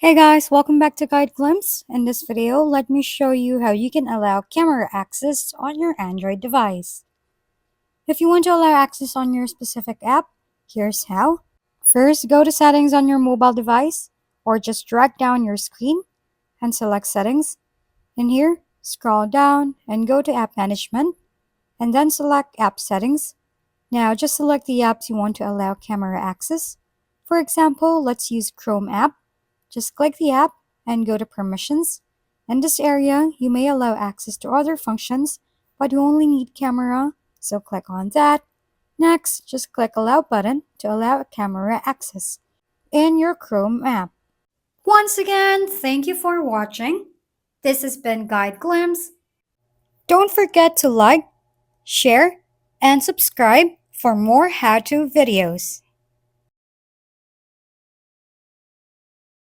Hey guys, welcome back to Guide Glimpse. In this video, let me show you how you can allow camera access on your Android device. If you want to allow access on your specific app, here's how. First, go to Settings on your mobile device, or just drag down your screen and select Settings. In here, scroll down and go to App Management, and then select App Settings. Now, just select the apps you want to allow camera access. For example, let's use Chrome app. Just click the app and go to Permissions. In this area, you may allow access to other functions, but you only need camera, so click on that. Next, just click Allow button to allow camera access in your Chrome app. Once again, thank you for watching. This has been Guide Glimpse. Don't forget to like, share, and subscribe for more how-to videos.